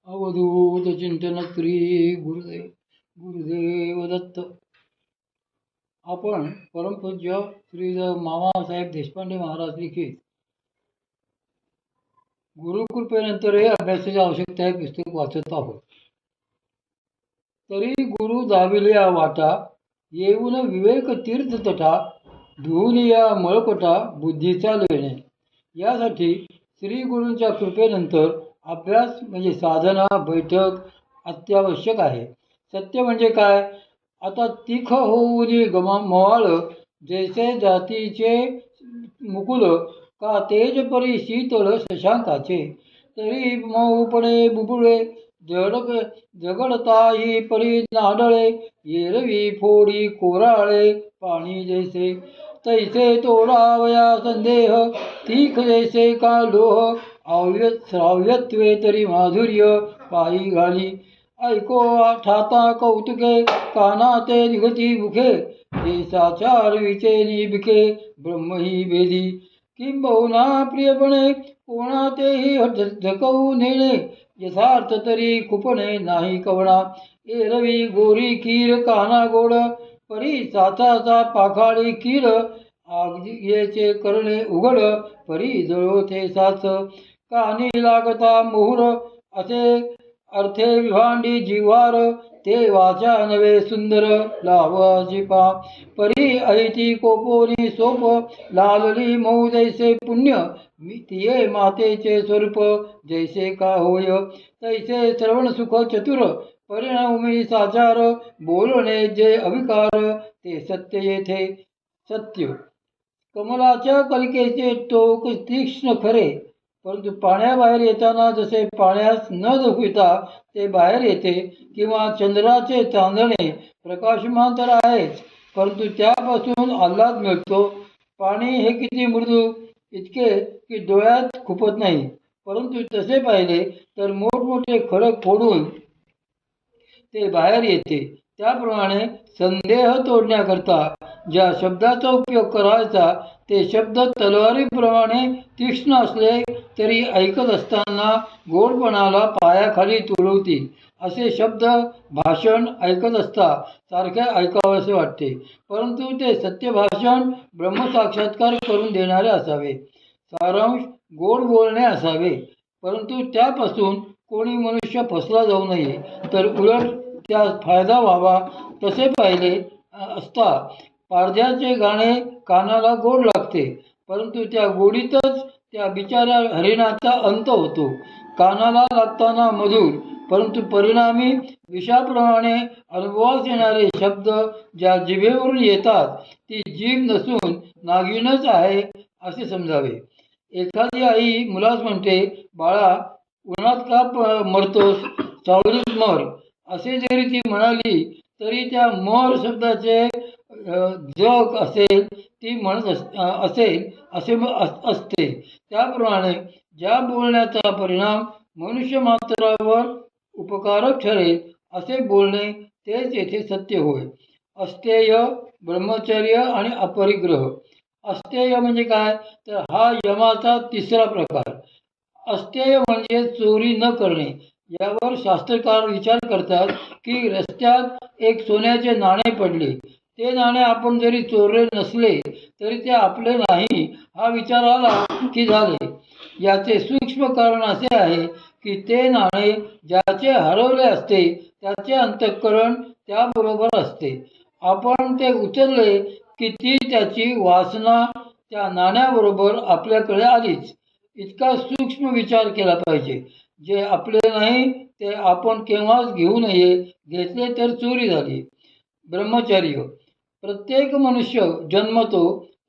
अवधूत चिंतन श्री गुरुदेव दत्त. आपण परमपूज्य श्री मामासाहेब देशपांडे महाराज लिखित गुरुकृपेनंतर अभ्यासाची आवश्यकता हे पुस्तक वाचत आहोत. तरी गुरु दाविल्या वाटा, येऊन विवेक तीर्थ तटा, धुवून या मळपटा बुद्धीचा लेणे. यासाठी श्री गुरूंच्या कृपेनंतर अभ्यास म्हणजे साधना बैठक अत्यावश्यक आहे. सत्य म्हणजे काय? आता तिख होऊन मवाळ, जैसे जातीचे मुकुल, का तेज परी शीतळ शशांकाचे. तरी मऊपणे बुबुळे, जगडताही परी नाडळे, एरवी फोडी कोराळे पाणी जैसे. तैसे तोडावया संदेह, तीख जैसे का लोह, श्राव्यत्वे तरी माधुर्य पायी घाली. ऐको ठाता कौतुके, काना ते निघती मुखे, देशाचार विचेनी बिके, ब्रह्मही भेदी. किंबहुना प्रियपणे कोणातेही ढकवू नेणे, यथार्थ तरी खुपणे नाही कवणा. एरवी गोरी कीर काना गोड, परी साचाचा पाखाळी कीड, आगीचे करणे उघड, परी जळोते साच. कानी लागता मोहूर, असे अर्थे विभांडी जिव्हार, ते वाचा नवे सुंदर लावाची पा. परी ऐती कोपोनी सोप, लालली मऊ जैसे पुण्य, तिये मातेचे स्वरूप जैसे का होय. तैसे श्रवण सुख चतुर, परिणामी साचार, बोलणे जे अविकार, ते सत्य येथे. सत्य कमलाच्या कलिकेचे टोक तीक्ष्ण खरे, परंतु पाण्याबाहेर येताना जसे पाण्यास न दुखविता ते बाहेर येते, किंवा चंद्राचे चांदणे प्रकाशमान तर आहेच, परंतु त्यापासून आल्हाद मिळतो. पाणी हे किती मृदू, इतके की डोळ्यात खुपत नाही, परंतु तसे पाहिले तर मोठमोठे खडक फोडून ते बाहेर येते. त्याप्रमाणे संदेह तोडण्याकरता ज्या शब्दाचा उपयोग करायचा, ते शब्द तलवारीप्रमाणे तीक्ष्ण असले तरी ऐकत असताना गोडपणाला पायाखाली तुडवतील. असे शब्द भाषण ऐकत असता सारखे ऐकावेसे वाटते, परंतु ते सत्यभाषण ब्रह्मसाक्षात्कार करून देणारे असावे. सारांश गोड बोलणे असावे, परंतु त्यापासून कोणी मनुष्य फसला जाऊ नये, तर उलट त्यास फायदा व्हावा. तसे पाहिले असता पारध्याचे गाणे कानाला गोड लागते, परंतु त्या गोडीतच त्या बिचाऱ्या हरिणाचा अंत होतो. कानाला लागताना मधुर, परंतु परिणामी विषाप्रमाणे अनुभवास येणारे शब्द ज्या जिभेवरून येतात, ती जीभ नसून नागिनच आहे असे समजावे. एखादी आई मुलास म्हणते, बाळा उन्हात का मरतोस, सावलीत मर. असे जरी ती म्हणाली तरी त्या मर शब्दाचे जग असेल, ती म्हणत असेल असे असते. त्याप्रमाणे ज्या बोलण्याचा परिणाम मनुष्य मात्रावर उपकारक ठरेल, असे बोलणे तेच येथे सत्य होय. अस्तेय, ब्रह्मचर्य आणि अपरिग्रह. अस्तेय म्हणजे काय? तर हा यमाचा तिसरा प्रकार. अस्तेय म्हणजे चोरी न करणे. यावर शास्त्रकार विचार करतात की रस्त्यात एक सोन्याचे नाणे पडले, ते नाणे आपण जरी चोरले नसले तरी ते आपले नाही हा विचार आला की झाले. याचे सूक्ष्म कारण असे आहे की ते नाणे ज्याचे हरवले असते त्याचे अंतःकरण त्याबरोबर असते. आपण ते उचलले की ती त्याची वासना त्या नाण्याबरोबर आपल्याकडे आलीच. इतका सूक्ष्म विचार केला पाहिजे. जे आपले नाही ते आपण केव्हाच घेऊ नये, घेतले तर चोरी झाली. ब्रह्मचर्य. प्रत्येक मनुष्य जन्मतो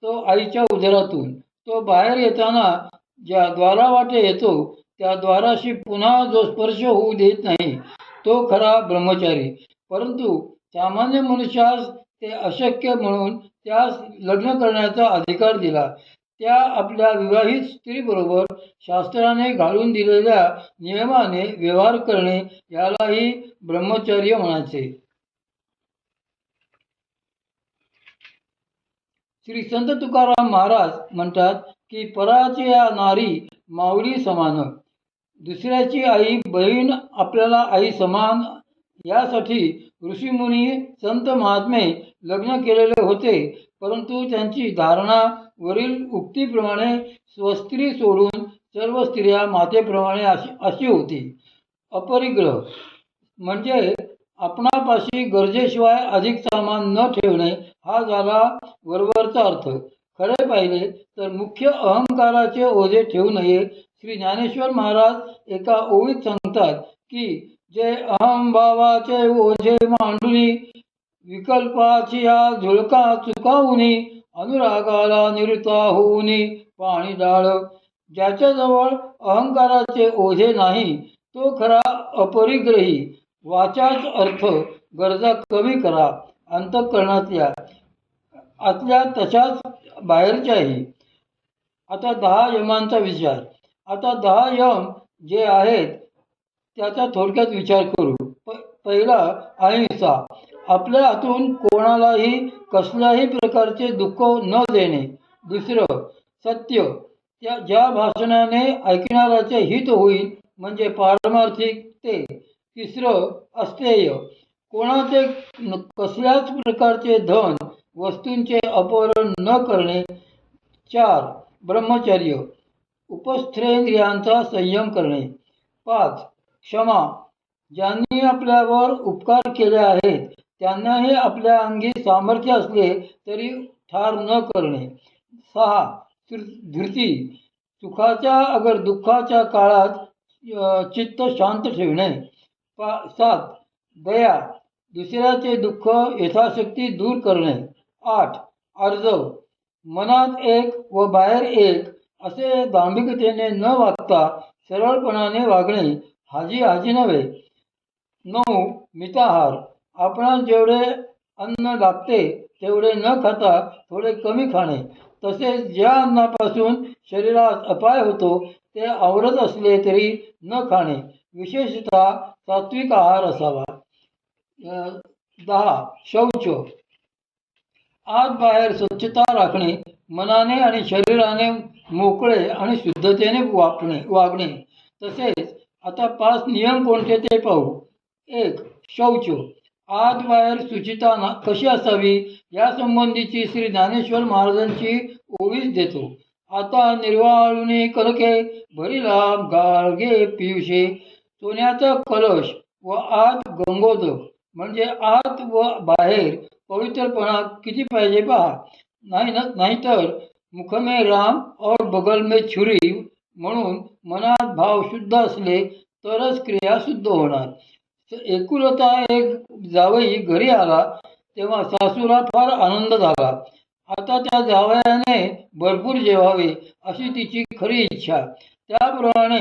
तो आईच्या उदरातून. तो बाहेर येताना ज्या द्वारावाटे येतो त्या द्वाराशी पुन्हा जो स्पर्श होऊ देत नाही, तो खरा ब्रह्मचारी. परंतु सामान्य मनुष्यास ते अशक्य म्हणून त्यास लग्न करण्याचा अधिकार दिला. त्या आपल्या विवाहित स्त्रीबरोबर शास्त्राने घालून दिलेल्या नियमाने व्यवहार करणे, यालाही ब्रह्मचर्य म्हणायचे. श्री संत तुकाराम महाराज म्हणतात की पराची या नारी माऊली समान, दुसऱ्याची आई बहीण आपल्याला आई समान, यासाठी ऋषीमुनी संत महात्मे लग्न केलेले होते, परंतु त्यांची धारणा वरील उक्तीप्रमाणे स्वस्त्री सोडून सर्व स्त्रिया मातेप्रमाणे अशी होती. अपरिग्रह म्हणजे आपणापाशी गरजेशिवाय अधिक सामान न ठेवणे हा झाला वरवरचा अर्थ. खरे पाहिले तर मुख्य अहंकाराचे ओझे ठेवू नये. श्री ज्ञानेश्वर महाराज एका ओळीत सांगतात की जे अहंभावाचे ओझे मांडुनी, विकल्पाची या झुळका चुकावुनी, अनुरागाला निरुता होऊनी पाणी डाळ. ज्याच्याजवळ अहंकाराचे ओझे नाही तो खरा अपरिग्रही. वाचाच अर्थ गरजा कमी करा, अंतःकरणातल्या आतल्या तशाच बाहेरच्याही. आता 10 यमांचा विचार. आता 10 यम जे आहेत त्याचा थोडक्यात विचार करू. पहिला अहिंसा, आपल्या हातून कोणालाही कसल्याही प्रकारचे दुःख न देणे. दुसरं सत्य, ज्या भाषणाने ऐकणाऱ्याचे हित होईल म्हणजे पारमार्थिक ते. तिसरं अस्तेय, कोणाचे कसल्याच प्रकारचे धन वस्तूंचे अपहरण न करणे. 4 ब्रह्मचर्य, उपस्थेंद्रियांचा संयम करणे. 5 क्षमा, ज्यांनी आपल्यावर उपकार केले आहेत त्यांनाही आपल्या अंगी सामर्थ्य असले तरी ठार न करणे. 6 धृती, सुखाच्या अगर दुःखाच्या काळात चित्त शांत ठेवणे. 7 दया, दुसऱ्याचे दुःख यथाशक्ती दूर करणे. 8 आर्जव, मनात एक व बाहेर एक असे दांभिकतेने न वागता सरळपणाने वागणे. हाजी हाजी नव्हे. 9 मिताहार, आपणास जेवढे अन्न लागते तेवढे न खाता थोडे कमी खाणे. तसेच ज्या अन्नापासून शरीरास अपाय होतो ते आवडत असले तरी न खाणे. विशेषतः सात्विक आहार असावा. 10 शौच, आत बाहेर स्वच्छता राखणे. मनाने आणि शरीराने मोकळे आणि शुद्धतेने वागणे. तसेच आता 5 नियम कोणते ते पाहू. 1 शौच, आत बाहेर शुचिता कशी असावी यासंबंधीची श्री ज्ञानेश्वर महाराजांची ओवीच देतो. आता निर्वाळुनी कलके भरिला गाळगे पियुषे, सोन्याचा कलश व आत गंगोदक म्हणजे आत व बाहेर पवित्रपणा किती पाहिजे पहा. नाहीतर मुख में राम और बगल में छुरी म्हणून मनात भाव शुद्ध असले तरच क्रिया शुद्ध होणार. एकुलता एक जावई घरी आला तेव्हा सासूला फार आनंद झाला. आता त्या जावयाने भरपूर जेवावे अशी तिची खरी इच्छा. त्याप्रमाणे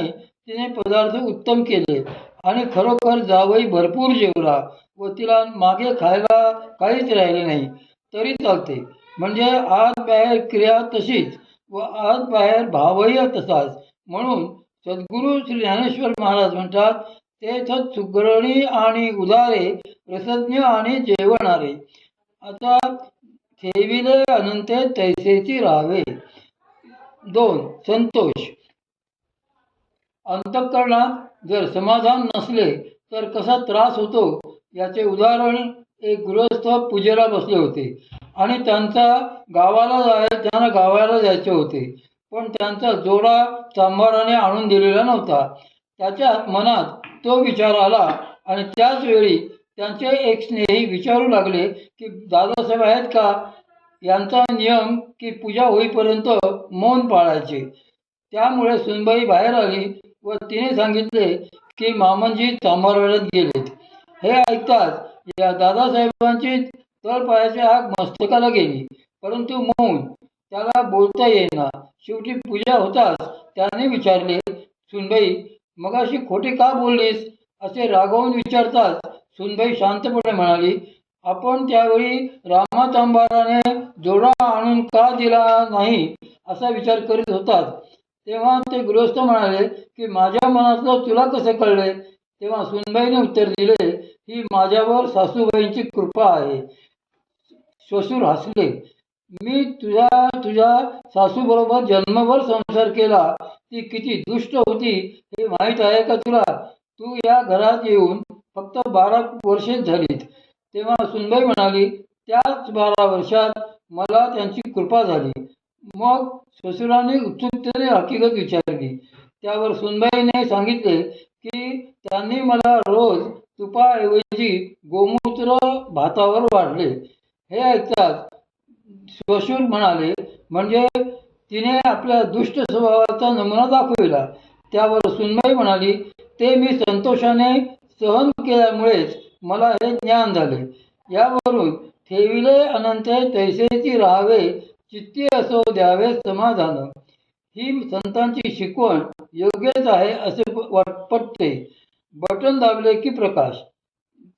तिने पदार्थ उत्तम केले आणि खरोखर जावई भरपूर जेवला व तिला मागे खायला काहीच राहिले नाही तरी चालते. म्हणजे आत बाहेर क्रिया तशीच व आत बाहेर भावही तसाच. म्हणून सद्गुरू श्री ज्ञानेश्वर महाराज म्हणतात तेथ सुग्रणी आणि उदारे, रसज्ञ आणि जेवणारे. आता ठेविले अनंते तैसेची राहावे. 2 संतोष, अंतःकरणात जर समाधान नसले तर कसा त्रास होतो याचे उदाहरण एक गृहस्थ पूजेला बसले होते आणि त्यांना गावाला जायचे होते, पण त्यांचा जोडा चांभाराने आणून दिलेला नव्हता. त्याच्या मनात तो विचार आला आणि त्याच वेळी त्यांचे एक स्नेही विचारू लागले की दादासाहेब आहेत का. यांचा नियम की पूजा होईपर्यंत मौन पाळायचे. त्यामुळे सुनबाई बाहेर आली व तिने सांगितले की मामनजी चांभारवाड्यात गेलेत. हे ऐकताच या दादासाहेबांची तळपायाची आग मस्तकाला गेली, परंतु मौन, त्याला बोलता येईना. शेवटी पूजा होताच त्याने विचारले, सुनबाई मगाशी खोटे का बोललीस असे रागावून विचारताच सुनबाई शांतपणे म्हणाली, आपण त्यावेळी रामाचांभाराने जोडा आणून का दिला नाही असा विचार करीत होतात. तेव्हा ते गृहस्थ म्हणाले की माझ्या मनातलं तुला कसे कळले. तेव्हा सुनबाईने उत्तर दिले, ही माझ्यावर सासूबाईंची कृपा आहे. श्वशुर हसले. मी तुझ्या सासूबरोबर जन्मभर संसार केला, ती किती दुष्ट होती हे माहीत आहे का तुला? तू या घरात येऊन फक्त 12 वर्षेच झालीत. तेव्हा सुनबाई म्हणाली, त्याच 12 वर्षात मला त्यांची कृपा झाली. मग ससुराने उत्सुकतेने हकीकत विचारली. त्यावर सुनबाईने सांगितले की त्यांनी मला रोज तुपाऐवजी गोमूत्र भातावर वाढले. हे ऐकताच श्वशुर म्हणाले, म्हणजे तिने आपल्या दुष्ट स्वभावाचा नमुना दाखविला. त्यावर सुनबाई म्हणाली, ते मी संतोषाने सहन केल्यामुळेच मला हे ज्ञान झाले. यावरून ठेविले अनंते तैसेची राहावे, चित्ती असो द्यावे समाधान. ही संतांची शिकवण योग्यच आहे असे पटते. बटन दाबले की प्रकाश.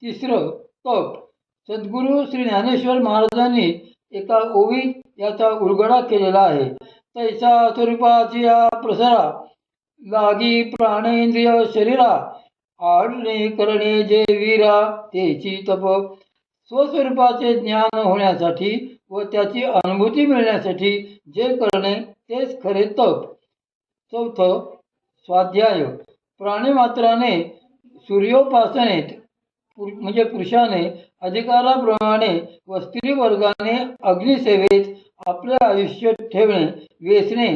तिसरं, तप. सद्गुरू श्री ज्ञानेश्वर महाराजांनी एका ओवीत याचा उलगडा केलेला आहे. तैसा स्वरूपाची या प्रसरा, लागी प्राणेंद्रिय शरीरा, आडणे करणे जे वीरा तेची तप. स्वस्वरूपाचे ज्ञान होण्यासाठी व त्याची अनुभूती मिळण्यासाठी जे करणे तेच खरे तप. चौथं, स्वाध्याय. प्राणीमात्राने सूर्योपासनेत म्हणजे पुरुषाने अधिकाराप्रमाणे व स्त्री वर्गाने अग्निसेवेत आपले आयुष्य ठेवणे, वेचणे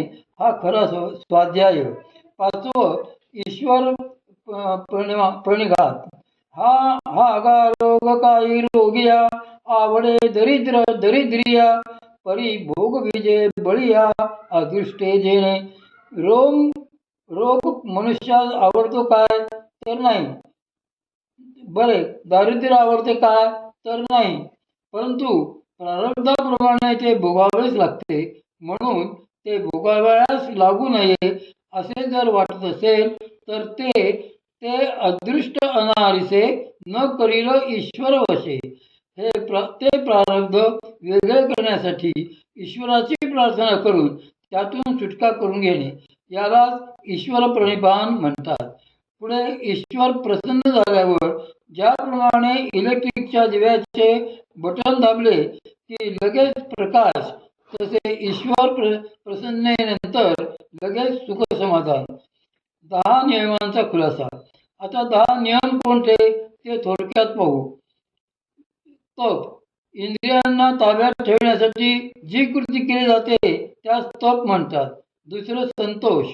हा खरा स्वाध्याय. पाचवं, ईश्वर प्रणिघात. हा हा रोग काही रोगिया, आवडे दरिद्र दरिद्रिया, परी भोग विजय बळिया, अदृष्टे जेणे. रोग मनुष्यास आवडतो काय? तर नाही. बरे, दारिद्र्य आवडते काय? तर नाही. परंतु प्रारब्धाप्रमाणे ते भोगावेच लागते. म्हणून ते भोगावयास लागू नये असे जर वाटत असेल तर ते अदृष्ट अनारिसे न करील ईश्वर वशे. ते प्रारब्ध वेगळे करण्यासाठी ईश्वराची प्रार्थना करून त्यातून सुटका करून घेणे, यालाच ईश्वर प्रणिधान म्हणतात. पुढे, ईश्वर प्रसन्न झाल्यावर ज्याप्रमाणे इलेक्ट्रिकच्या दिव्याचे बटन दाबले की लगेच प्रकाश, तसे ईश्वर प्रसन्नेनंतर लगेच सुख समाधान. 10 नियमांचा खुलासा. आता 10 नियम कोणते ते थोडक्यात पाहू. तप. इंद्रियांना ताब्यात ठेवण्यासाठी जी कृती केली जाते त्यास तप म्हणतात. दुसरं, संतोष.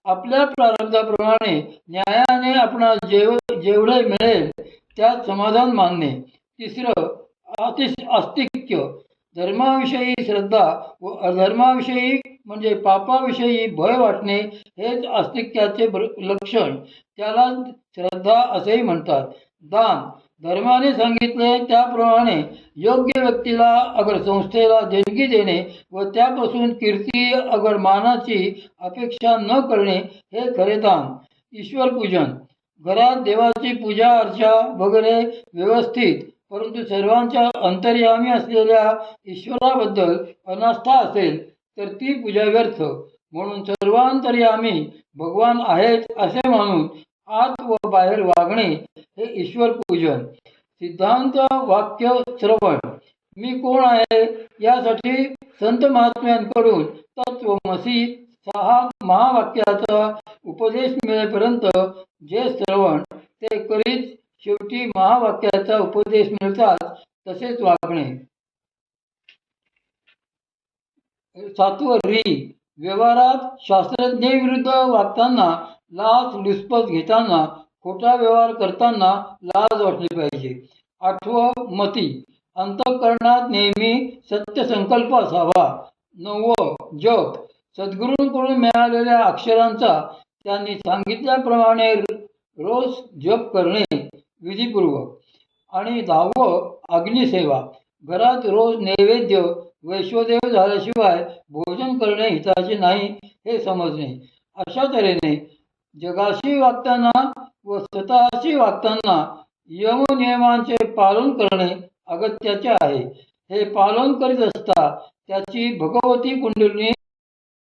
आपल्या प्रारब्धाप्रमाणे न्यायाने आपणास जेवढे मिळेल त्यात समाधान मानणे. तिसरं, आस्तिक्य. धर्माविषयी श्रद्धा व अधर्माविषयी म्हणजे पापाविषयी भय वाटणे हेच आस्तिक्याचे लक्षण. त्याला श्रद्धा असेही म्हणतात. दान. धर्माने सांगितले त्याप्रमाणे योग्य व्यक्तीला अगर संस्थेला देणगी देणे व त्यापासून कीर्ती अगर मानाची अपेक्षा न करणे हे खरे दान. ईश्वर पूजन. घरात देवाची पूजा अर्चा वगैरे व्यवस्थित, परंतु सर्वांच्या अंतर्यामी असलेल्या ईश्वराबद्दल अनास्था असेल तर ती पूजा व्यर्थ. म्हणून सर्वांतर्यामी भगवान आहेत असे मानून आत व बाहेर वागणे हे ईश्वर पूजन. सिद्धांत वाक्य श्रवण. मी कोण आहे यासाठी संत महात्म्यांकडून तत्वमसी 6 महावाक्याचा उपदेश मिळेपर्यंत जे श्रवण ते करीत शेवटी महावाक्याचा उपदेश मिळताच तसेच वागणे. 7वं, री. व्यवहारात शास्त्रज्ञाविरुद्ध वागताना, लाच-लुचपत घेताना, खोटा व्यवहार करताना लाज वाटली पाहिजे. 8वं, मती. अंतःकरणात नेहमी सत्यसंकल्प असावा. 9वं, जप. सद्गुरूंकडून मिळालेल्या अक्षरांचा त्यांनी सांगितल्याप्रमाणे रोज जप करणे विधीपूर्वक. आणि 10वं, अग्निसेवा. घरात रोज नैवेद्य वैश्वदेव झाल्याशिवाय भोजन करणे हिताचे नाही हे समजणे. अशा तऱ्हेने जगाशी वागताना व स्वतःशी वागताना यमनियमांचे पालन करणे अगत्याचे आहे. हे पालन करीत असता त्याची भगवती कुंडलिनी